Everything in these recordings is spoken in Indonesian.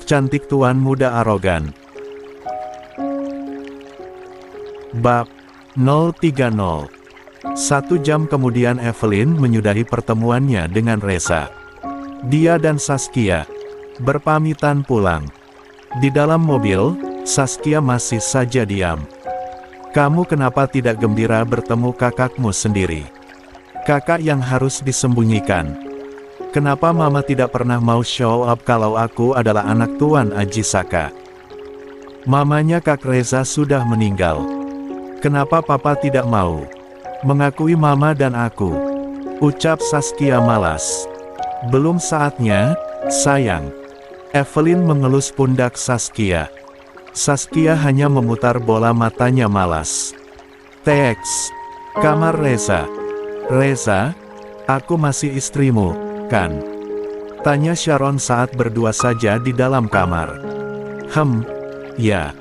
Cantik tuan muda arogan. Bab 030. 1 jam kemudian Evelyn menyudahi pertemuannya dengan Reza. Dia dan Saskia berpamitan pulang. Di dalam mobil, Saskia masih saja diam. "Kamu kenapa tidak gembira bertemu kakakmu sendiri? Kakak yang harus disembunyikan. Kenapa mama tidak pernah mau show up kalau aku adalah anak Tuan Aji Saka? Mamanya Kak Reza sudah meninggal. Kenapa papa tidak mau mengakui mama dan aku?" ucap Saskia malas. "Belum saatnya, sayang." Evelyn mengelus pundak Saskia. Saskia hanya memutar bola matanya malas. "Teks, kamar Reza." "Reza, aku masih istrimu, kan?" tanya Sharon saat berdua saja di dalam kamar. Ya.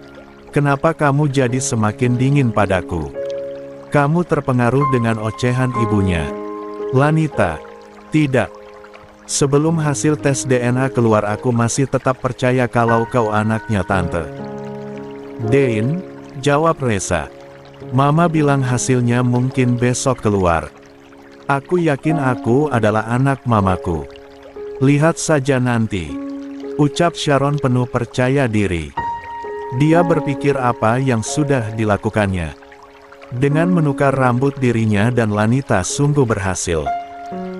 Kenapa kamu jadi semakin dingin padaku? Kamu terpengaruh dengan ocehan ibunya." "Lanita, tidak. Sebelum hasil tes DNA keluar aku masih tetap percaya kalau kau anaknya tante." "Dein," jawab Reza. "Mama bilang hasilnya mungkin besok keluar. Aku yakin aku adalah anak mamaku. Lihat saja nanti," ucap Sharon penuh percaya diri. Dia berpikir apa yang sudah dilakukannya. Dengan menukar rambut dirinya dan Lanita sungguh berhasil.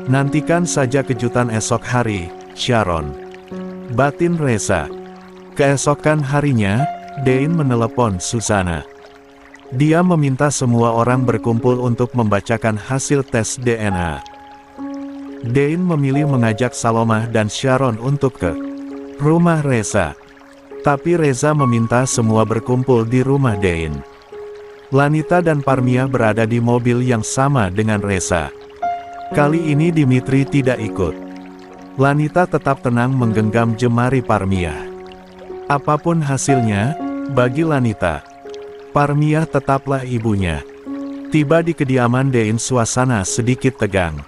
"Nantikan saja kejutan esok hari, Sharon," batin Reza. Keesokan harinya, Dein menelepon Susana. Dia meminta semua orang berkumpul untuk membacakan hasil tes DNA. Dein memilih mengajak Salomah dan Sharon untuk ke rumah Reza. Tapi Reza meminta semua berkumpul di rumah Dein. Lanita dan Parmia berada di mobil yang sama dengan Reza. Kali ini Dimitri tidak ikut. Lanita tetap tenang menggenggam jemari Parmia. Apapun hasilnya, bagi Lanita, Parmia tetaplah ibunya. Tiba di kediaman Dein, suasana sedikit tegang.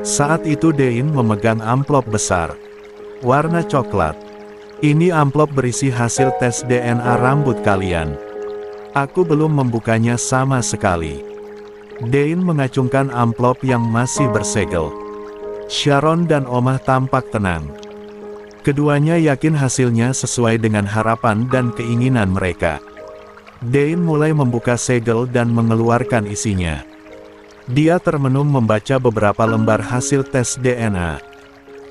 Saat itu Dein memegang amplop besar, warna coklat. "Ini amplop berisi hasil tes DNA rambut kalian. Aku belum membukanya sama sekali." Dein mengacungkan amplop yang masih bersegel. Sharon dan Omah tampak tenang. Keduanya yakin hasilnya sesuai dengan harapan dan keinginan mereka. Dein mulai membuka segel dan mengeluarkan isinya. Dia termenung membaca beberapa lembar hasil tes DNA.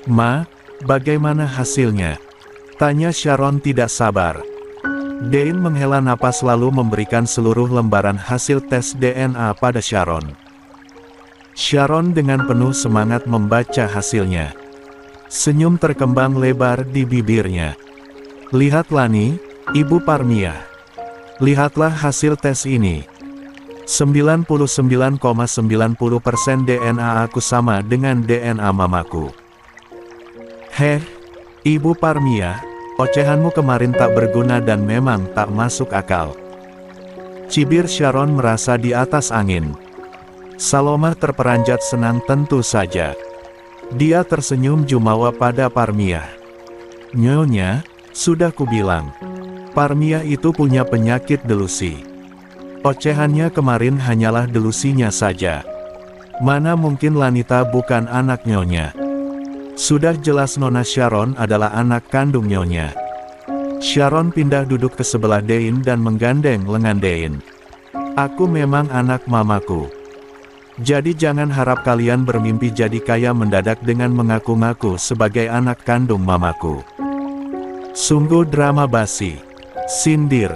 "Ma, bagaimana hasilnya?" tanya Sharon tidak sabar. Dein menghela napas lalu memberikan seluruh lembaran hasil tes DNA pada Sharon. Sharon dengan penuh semangat membaca hasilnya. Senyum terkembang lebar di bibirnya. "Lihat Lani, Ibu Parmia. Lihatlah hasil tes ini. 99,90% DNA aku sama dengan DNA mamaku." "Heh, Ibu Parmia, ocehanmu kemarin tak berguna dan memang tak masuk akal," cibir Sharon merasa di atas angin. Salomah terperanjat senang tentu saja. Dia tersenyum jumawa pada Parmia. "Nyonya, sudah kubilang. Parmia itu punya penyakit delusi. Ocehannya kemarin hanyalah delusinya saja. Mana mungkin Lanita bukan anak Nyonya. Sudah jelas Nona Sharon adalah anak kandung Nyonya." Sharon pindah duduk ke sebelah Dein dan menggandeng lengan Dein. "Aku memang anak mamaku. Jadi jangan harap kalian bermimpi jadi kaya mendadak dengan mengaku-ngaku sebagai anak kandung mamaku. Sungguh drama basi," sindir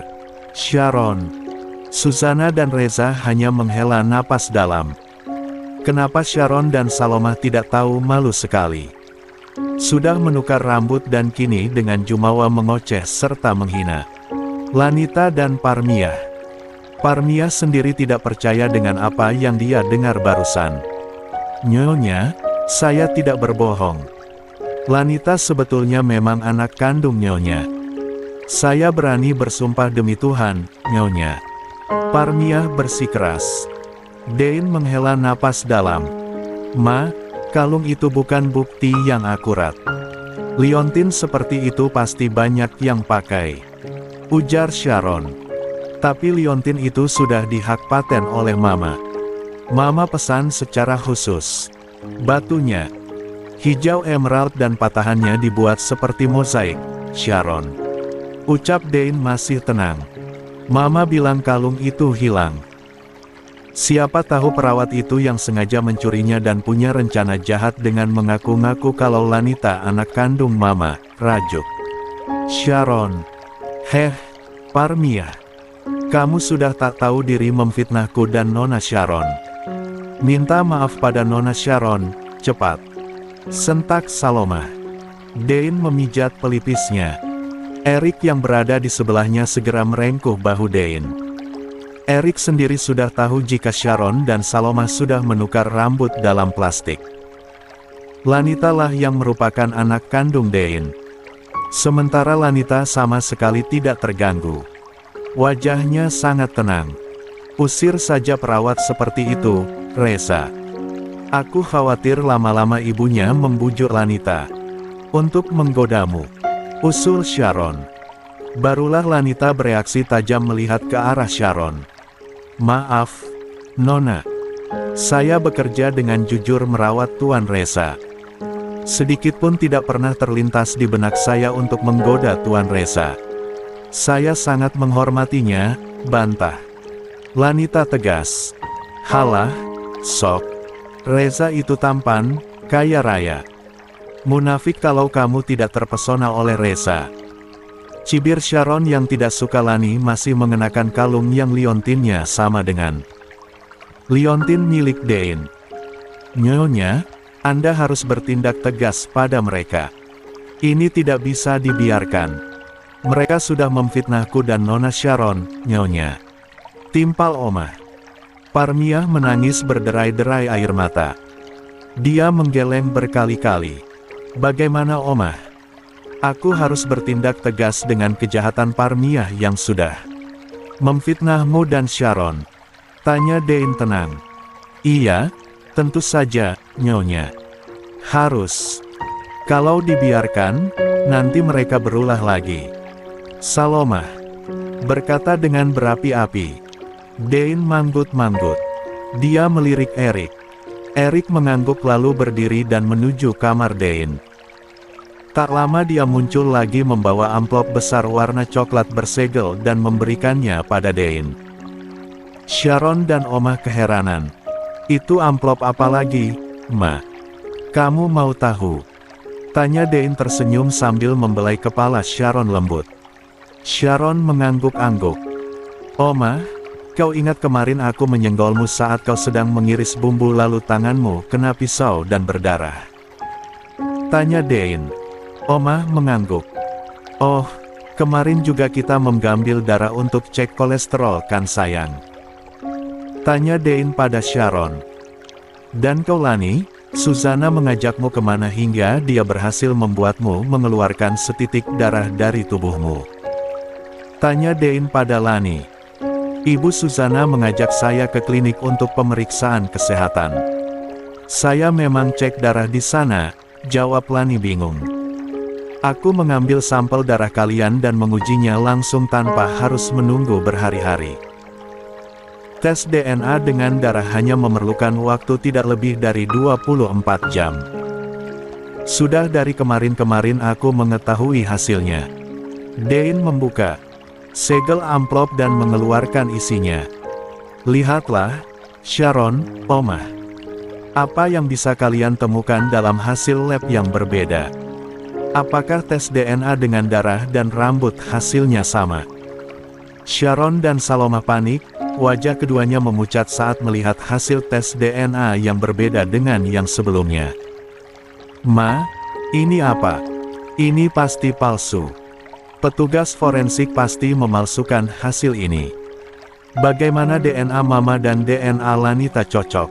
Sharon. Susana dan Reza hanya menghela napas dalam. Kenapa Sharon dan Salomah tidak tahu malu sekali? Sudah menukar rambut dan kini dengan jumawa mengoceh serta menghina Lanita dan Parmia. Parmia sendiri tidak percaya dengan apa yang dia dengar barusan. "Nyonya, saya tidak berbohong. Lanita sebetulnya memang anak kandung Nyonya. Saya berani bersumpah demi Tuhan, Nyonya." Parmia bersikeras. Dein menghela napas dalam. "Ma, kalung itu bukan bukti yang akurat. Liontin seperti itu pasti banyak yang pakai, ujar Sharon. Tapi liontin itu sudah dihak paten oleh Mama. Mama pesan secara khusus. Batunya hijau emerald dan patahannya dibuat seperti mozaik, Sharon. Ucap Dane masih tenang. Mama bilang kalung itu hilang. Siapa tahu perawat itu yang sengaja mencurinya dan punya rencana jahat dengan mengaku-ngaku kalau Lanita anak kandung Mama, rajuk Sharon. Heh, Parmia. Kamu sudah tak tahu diri memfitnahku dan Nona Sharon. Minta maaf pada Nona Sharon, cepat. Sentak Saloma. Dane memijat pelipisnya. Eric yang berada di sebelahnya segera merengkuh bahu Dane. Eric sendiri sudah tahu jika Sharon dan Saloma sudah menukar rambut dalam plastik. Lanita lah yang merupakan anak kandung Dane. Sementara Lanita sama sekali tidak terganggu. Wajahnya sangat tenang. Usir saja perawat seperti itu, Reza. Aku khawatir lama-lama ibunya membujuk Lanita untuk menggodamu, usul Sharon. Barulah Lanita bereaksi tajam melihat ke arah Sharon. Maaf, Nona. Saya bekerja dengan jujur merawat Tuan Reza. Sedikitpun tidak pernah terlintas di benak saya untuk menggoda Tuan Reza. Saya sangat menghormatinya, bantah Lanita tegas. Halah, sok. Reza itu tampan, kaya raya. Munafik kalau kamu tidak terpesona oleh Reza. Cibir Sharon yang tidak suka Lani masih mengenakan kalung yang liontinnya sama dengan liontin milik Dane. Nyonya, Anda harus bertindak tegas pada mereka. Ini tidak bisa dibiarkan. Mereka sudah memfitnahku dan Nona Sharon, Nyonya. Timpal Omah. Parmia menangis berderai-derai air mata. Dia menggeleng berkali-kali. Bagaimana Omah? Aku harus bertindak tegas dengan kejahatan Parmia yang sudah memfitnahmu dan Sharon. Tanya Dane tenang. Iya, tentu saja, Nyonya. Harus. Kalau dibiarkan, nanti mereka berulah lagi. Saloma berkata dengan berapi-api. Dane manggut-manggut. Dia melirik Eric. Eric mengangguk lalu berdiri dan menuju kamar Dane. Tak lama dia muncul lagi membawa amplop besar warna coklat bersegel dan memberikannya pada Dane. Sharon dan Omah keheranan. Itu amplop apa lagi, Ma? Kamu mau tahu? Tanya Dane tersenyum sambil membelai kepala Sharon lembut. Sharon mengangguk-angguk. Omah, kau ingat kemarin aku menyenggolmu saat kau sedang mengiris bumbu lalu tanganmu kena pisau dan berdarah? Tanya Dane. Omah mengangguk. Oh, kemarin juga kita mengambil darah untuk cek kolesterol kan sayang? Tanya Dane pada Sharon. Dan kau Lani, Susana mengajakmu kemana hingga dia berhasil membuatmu mengeluarkan setitik darah dari tubuhmu? Tanya Dane pada Lani. Ibu Susana mengajak saya ke klinik untuk pemeriksaan kesehatan. Saya memang cek darah di sana, jawab Lani bingung. Aku mengambil sampel darah kalian dan mengujinya langsung tanpa harus menunggu berhari-hari. Tes DNA dengan darah hanya memerlukan waktu tidak lebih dari 24 jam. Sudah dari kemarin-kemarin aku mengetahui hasilnya. Dane membuka segel amplop dan mengeluarkan isinya. Lihatlah, Sharon, Omah. Apa yang bisa kalian temukan dalam hasil lab yang berbeda? Apakah tes DNA dengan darah dan rambut hasilnya sama? Sharon dan Saloma panik, wajah keduanya memucat saat melihat hasil tes DNA yang berbeda dengan yang sebelumnya. Ma, ini apa? Ini pasti palsu. Petugas forensik pasti memalsukan hasil ini. Bagaimana DNA Mama dan DNA Lanita cocok?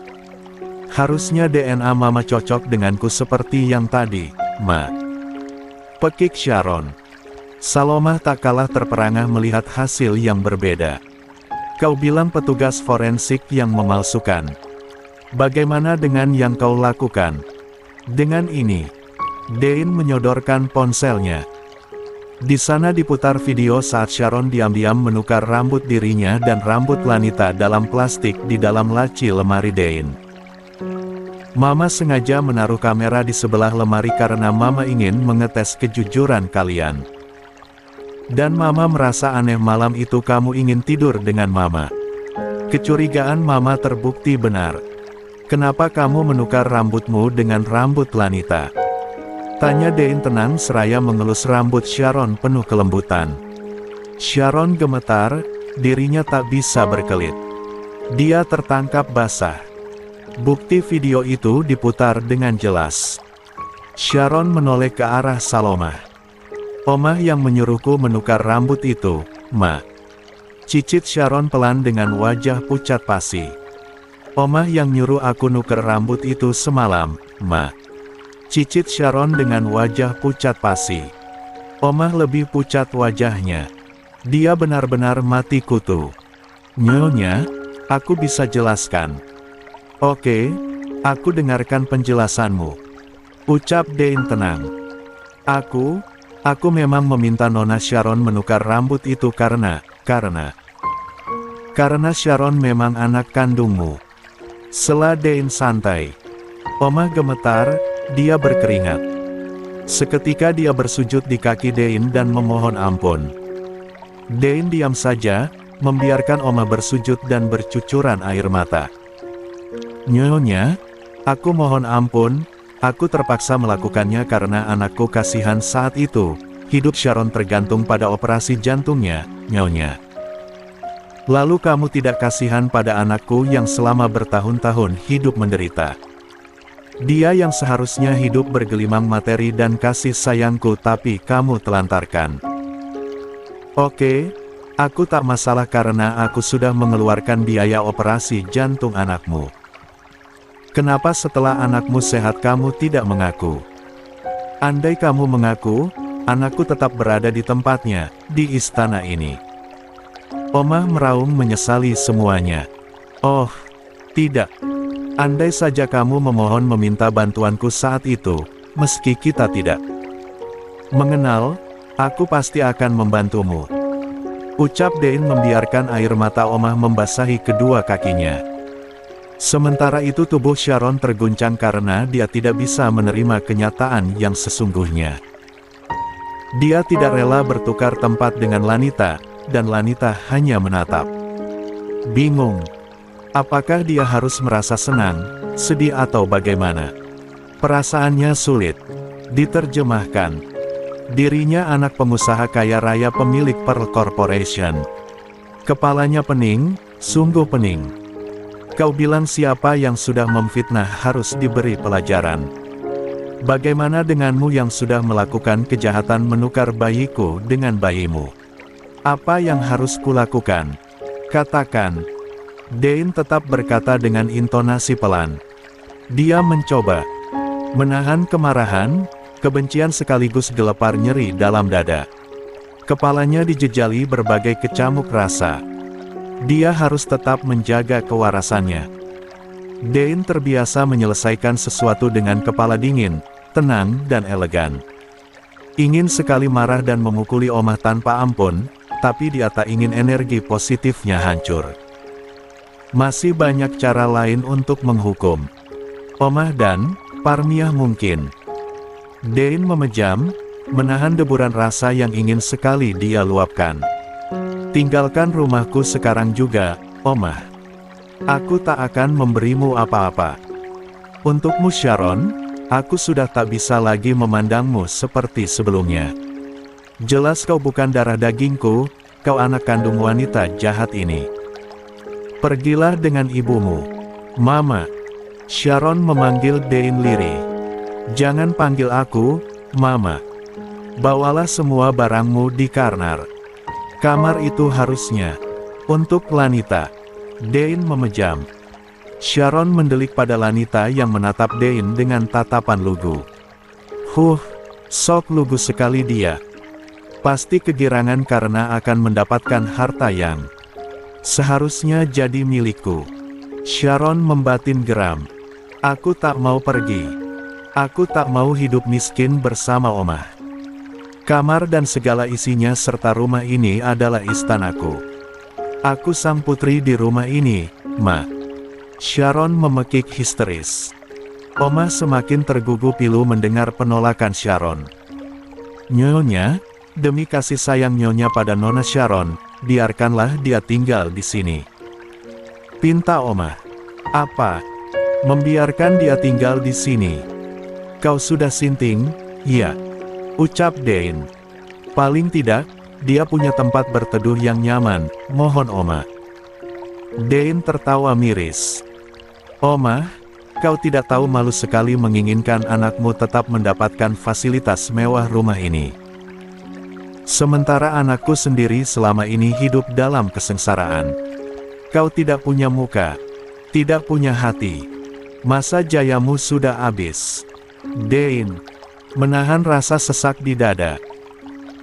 Harusnya DNA Mama cocok denganku seperti yang tadi, Ma. Pekik Sharon. Saloma tak kalah terperangah melihat hasil yang berbeda. Kau bilang petugas forensik yang memalsukan. Bagaimana dengan yang kau lakukan? Dengan ini, Dein menyodorkan ponselnya. Di sana diputar video saat Sharon diam-diam menukar rambut dirinya dan rambut wanita dalam plastik di dalam laci lemari Dein. Mama sengaja menaruh kamera di sebelah lemari karena Mama ingin mengetes kejujuran kalian. Dan Mama merasa aneh malam itu kamu ingin tidur dengan Mama. Kecurigaan Mama terbukti benar. Kenapa kamu menukar rambutmu dengan rambut wanita? Tanya Dein tenang seraya mengelus rambut Sharon penuh kelembutan. Sharon gemetar, dirinya tak bisa berkelit. Dia tertangkap basah. Bukti video itu diputar dengan jelas. Sharon menoleh ke arah Salomah. Omah yang menyuruhku menukar rambut itu, Ma. Cicit Sharon pelan dengan wajah pucat pasi. Omah yang nyuruh aku nuker rambut itu semalam, Ma. Cicit Sharon dengan wajah pucat pasi. Omah lebih pucat wajahnya. Dia benar-benar mati kutu. Nyonya, aku bisa jelaskan. Oke, aku dengarkan penjelasanmu. Ucap Dein tenang. Aku memang meminta Nona Sharon menukar rambut itu karena Sharon memang anak kandungmu. Sela Dein santai. Omah gemetar, dia berkeringat. Seketika dia bersujud di kaki Dein dan memohon ampun. Dein diam saja, membiarkan Omah bersujud dan bercucuran air mata. Nyonya, aku mohon ampun, aku terpaksa melakukannya karena anakku kasihan saat itu. Hidup Sharon tergantung pada operasi jantungnya, Nyonya. Lalu kamu tidak kasihan pada anakku yang selama bertahun-tahun hidup menderita. Dia yang seharusnya hidup bergelimang materi dan kasih sayangku tapi kamu telantarkan. Oke, aku tak masalah karena aku sudah mengeluarkan biaya operasi jantung anakmu. Kenapa setelah anakmu sehat kamu tidak mengaku? Andai kamu mengaku, anakku tetap berada di tempatnya, di istana ini. Omah meraung menyesali semuanya. Oh, tidak. Andai saja kamu memohon meminta bantuanku saat itu, meski kita tidak mengenal, aku pasti akan membantumu. Ucap Dein membiarkan air mata Omah membasahi kedua kakinya. Sementara itu tubuh Sharon terguncang karena dia tidak bisa menerima kenyataan yang sesungguhnya. Dia tidak rela bertukar tempat dengan Lanita, dan Lanita hanya menatap. Bingung. Apakah dia harus merasa senang, sedih atau bagaimana? Perasaannya sulit diterjemahkan. Dirinya anak pengusaha kaya raya pemilik Pearl Corporation. Kepalanya pening, sungguh pening. Kau bilang siapa yang sudah memfitnah harus diberi pelajaran. Bagaimana denganmu yang sudah melakukan kejahatan menukar bayiku dengan bayimu? Apa yang harus kulakukan? Katakan. Dein tetap berkata dengan intonasi pelan. Dia mencoba menahan kemarahan, kebencian sekaligus gelepar nyeri dalam dada. Kepalanya dijejali berbagai kecamuk rasa. Dia harus tetap menjaga kewarasannya. Dein terbiasa menyelesaikan sesuatu dengan kepala dingin, tenang dan elegan. Ingin sekali marah dan memukuli Omah tanpa ampun, tapi dia tak ingin energi positifnya hancur. Masih banyak cara lain untuk menghukum Omah dan Parmiah mungkin. Dein memejam, menahan deburan rasa yang ingin sekali dia luapkan. Tinggalkan rumahku sekarang juga, Omah. Aku tak akan memberimu apa-apa. Untukmu Sharon, aku sudah tak bisa lagi memandangmu seperti sebelumnya. Jelas kau bukan darah dagingku, kau anak kandung wanita jahat ini. Pergilah dengan ibumu. Mama. Sharon memanggil Dein lirih. Jangan panggil aku, Mama. Bawalah semua barangmu di Karnar. Kamar itu harusnya untuk Lanita. Dein memejam. Sharon mendelik pada Lanita yang menatap Dein dengan tatapan lugu. Sok lugu sekali dia. Pasti kegirangan karena akan mendapatkan harta yang seharusnya jadi milikku. Sharon membatin geram. Aku tak mau pergi. Aku tak mau hidup miskin bersama Oma. Kamar dan segala isinya serta rumah ini adalah istanaku. Aku sang putri di rumah ini, Ma. Sharon memekik histeris. Oma semakin tergugu pilu mendengar penolakan Sharon. Nyonya, demi kasih sayang Nyonya pada Nona Sharon, biarkanlah dia tinggal di sini. Pinta Oma. Apa? Membiarkan dia tinggal di sini? Kau sudah sinting? Ya. Ucap Dane. Paling tidak, dia punya tempat berteduh yang nyaman, mohon Oma. Dane tertawa miris. Oma, kau tidak tahu malu sekali menginginkan anakmu tetap mendapatkan fasilitas mewah rumah ini. Sementara anakku sendiri selama ini hidup dalam kesengsaraan. Kau tidak punya muka, tidak punya hati. Masa jayamu sudah habis. Dane menahan rasa sesak di dada.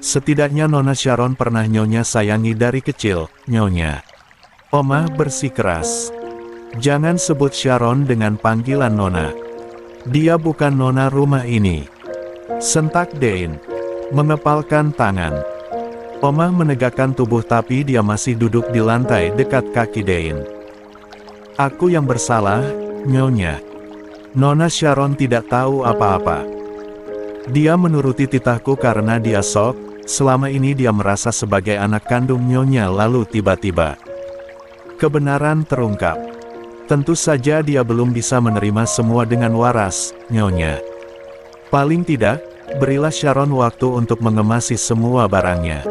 Setidaknya Nona Sharon pernah Nyonya sayangi dari kecil, Nyonya. Oma bersikeras. Jangan sebut Sharon dengan panggilan Nona. Dia bukan Nona rumah ini. Sentak Dane. Mengepalkan tangan. Oma menegakkan tubuh tapi dia masih duduk di lantai dekat kaki Dane. Aku yang bersalah, Nyonya. Nona Sharon tidak tahu apa-apa. Dia menuruti titahku karena dia sok, selama ini dia merasa sebagai anak kandung Nyonya lalu tiba-tiba kebenaran terungkap. Tentu saja dia belum bisa menerima semua dengan waras, Nyonya. Paling tidak, berilah Sharon waktu untuk mengemasi semua barangnya.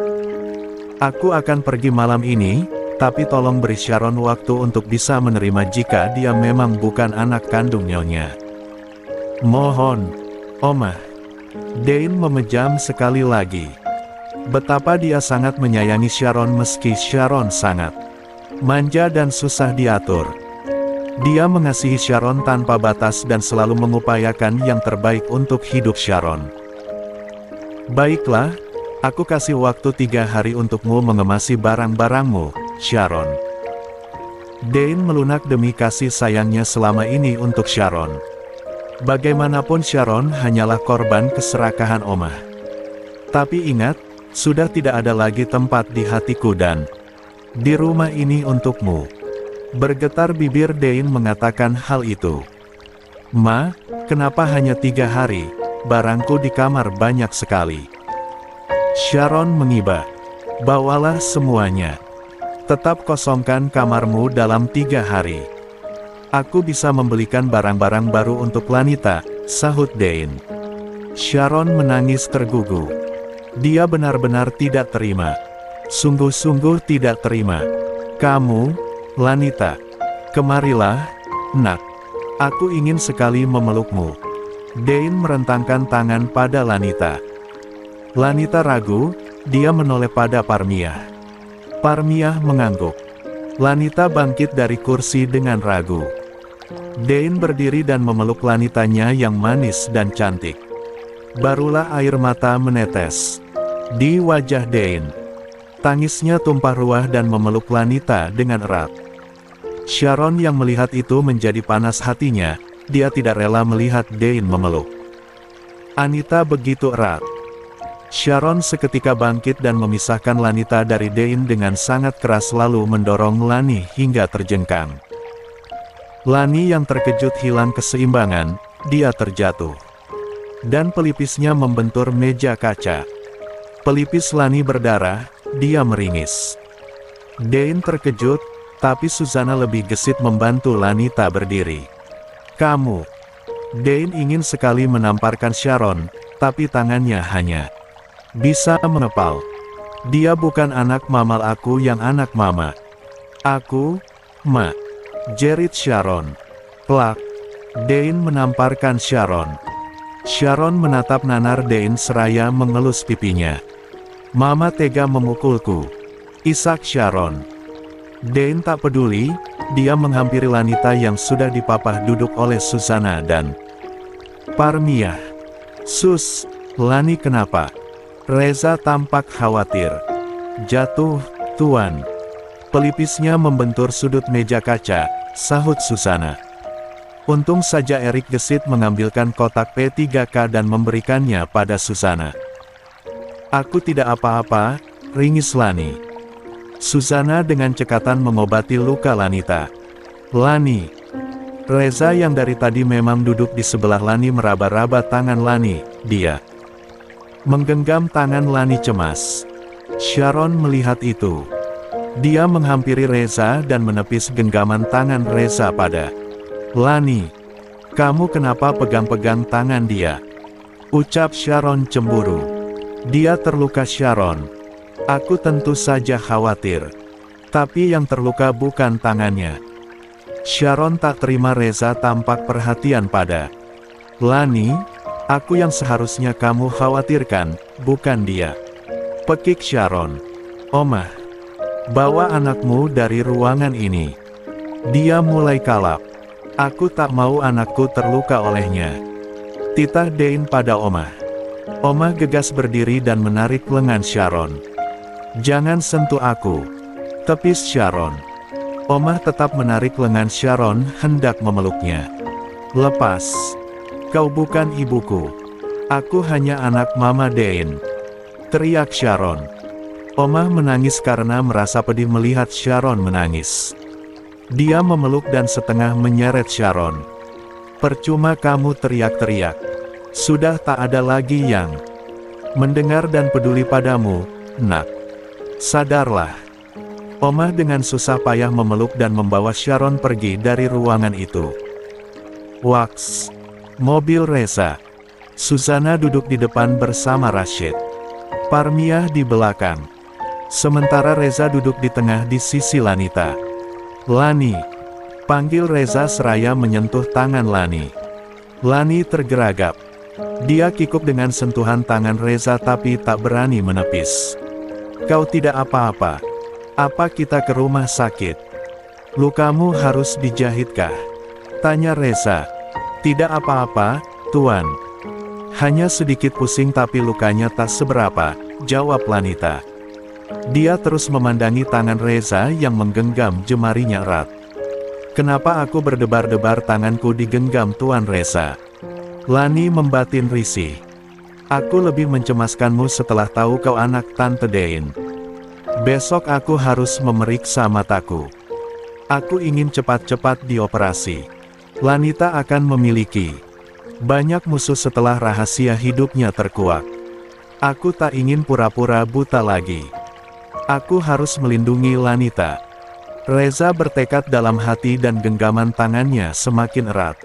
Aku akan pergi malam ini, tapi tolong beri Sharon waktu untuk bisa menerima jika dia memang bukan anak kandung Nyonya. Mohon, Oma. Dane memejam sekali lagi. Betapa dia sangat menyayangi Sharon meski Sharon sangat manja dan susah diatur. Dia mengasihi Sharon tanpa batas dan selalu mengupayakan yang terbaik untuk hidup Sharon. Baiklah, aku kasih waktu 3 hari untukmu mengemasi barang-barangmu, Sharon. Dane melunak demi kasih sayangnya selama ini untuk Sharon. Bagaimanapun Sharon hanyalah korban keserakahan Oma. Tapi ingat, sudah tidak ada lagi tempat di hatiku dan di rumah ini untukmu. Bergetar bibir Dane mengatakan hal itu. Ma, kenapa hanya 3 hari? Barangku di kamar banyak sekali. Sharon mengiba. Bawalah semuanya. Tetap kosongkan kamarmu dalam 3 hari. Aku bisa membelikan barang-barang baru untuk Lanita, sahut Dane. Sharon menangis tergugu. Dia benar-benar tidak terima. Sungguh-sungguh tidak terima. Kamu, Lanita. Kemarilah, nak. Aku ingin sekali memelukmu. Dane merentangkan tangan pada Lanita. Lanita ragu, dia menoleh pada Parmiah. Parmiah mengangguk. Lanita bangkit dari kursi dengan ragu. Dane berdiri dan memeluk Lanitanya yang manis dan cantik. Barulah air mata menetes di wajah Dane. Tangisnya tumpah ruah dan memeluk Lanita dengan erat. Sharon yang melihat itu menjadi panas hatinya, dia tidak rela melihat Dane memeluk Anita begitu erat. Sharon seketika bangkit dan memisahkan Lanita dari Dane dengan sangat keras lalu mendorong Lani hingga terjengkang. Lani yang terkejut hilang keseimbangan, dia terjatuh. Dan pelipisnya membentur meja kaca. Pelipis Lani berdarah, dia meringis. Dane terkejut, tapi Susana lebih gesit membantu Lanita berdiri. Kamu. Dane ingin sekali menamparkan Sharon, tapi tangannya hanya bisa mengepal. Dia bukan anak mamal aku yang anak mama. Aku, Ma. Jerit Sharon. Plak. Dane menamparkan Sharon. Sharon menatap nanar Dane seraya mengelus pipinya. Mama tega memukulku. Isak Sharon. Dane tak peduli, dia menghampiri Lanita yang sudah dipapah duduk oleh Susana dan Parmiah. Sus, Lani kenapa? Reza tampak khawatir. Jatuh, Tuan. Pelipisnya membentur sudut meja kaca, sahut Susana. Untung saja Erik gesit mengambilkan kotak P3K dan memberikannya pada Susana. Aku tidak apa-apa, ringis Lani. Susana dengan cekatan mengobati luka Lanita. Lani. Reza yang dari tadi memang duduk di sebelah Lani meraba-raba tangan Lani, dia menggenggam tangan Lani cemas. Sharon melihat itu. Dia menghampiri Reza dan menepis genggaman tangan Reza pada Lani. Kamu kenapa pegang-pegang tangan dia? Ucap Sharon cemburu. Dia terluka Sharon. Aku tentu saja khawatir. Tapi yang terluka bukan tangannya. Sharon tak terima Reza tampak perhatian pada Lani. Aku yang seharusnya kamu khawatirkan, bukan dia. Pekik Sharon. Omah, bawa anakmu dari ruangan ini. Dia mulai kalap. Aku tak mau anakku terluka olehnya. Titah Dein pada Omah. Omah gegas berdiri dan menarik lengan Sharon. Jangan sentuh aku. Tepis Sharon. Omah tetap menarik lengan Sharon hendak memeluknya. Lepas. Kau bukan ibuku. Aku hanya anak Mama Dein. Teriak Sharon. Omah menangis karena merasa pedih melihat Sharon menangis. Dia memeluk dan setengah menyeret Sharon. Percuma kamu teriak-teriak. Sudah tak ada lagi yang mendengar dan peduli padamu, nak. Sadarlah. Omah dengan susah payah memeluk dan membawa Sharon pergi dari ruangan itu. Waks. Mobil Reza. Susana duduk di depan bersama Rashid. Parmiah di belakang. Sementara Reza duduk di tengah di sisi Lanita. Lani. Panggil Reza seraya menyentuh tangan Lani. Lani tergeragap. Dia kikuk dengan sentuhan tangan Reza tapi tak berani menepis. Kau tidak apa-apa. Apa kita ke rumah sakit? Lukamu harus dijahitkah? Tanya Reza. Tidak apa-apa, Tuan. Hanya sedikit pusing tapi lukanya tak seberapa, jawab Lanita. Dia terus memandangi tangan Reza yang menggenggam jemarinya erat. Kenapa aku berdebar-debar tanganku digenggam Tuan Reza? Lani membatin risih. Aku lebih mencemaskanmu setelah tahu kau anak Tante Dein. Besok aku harus memeriksa mataku. Aku ingin cepat-cepat dioperasi. Lanita akan memiliki banyak musuh setelah rahasia hidupnya terkuak. Aku tak ingin pura-pura buta lagi. Aku harus melindungi Lanita. Reza bertekad dalam hati dan genggaman tangannya semakin erat.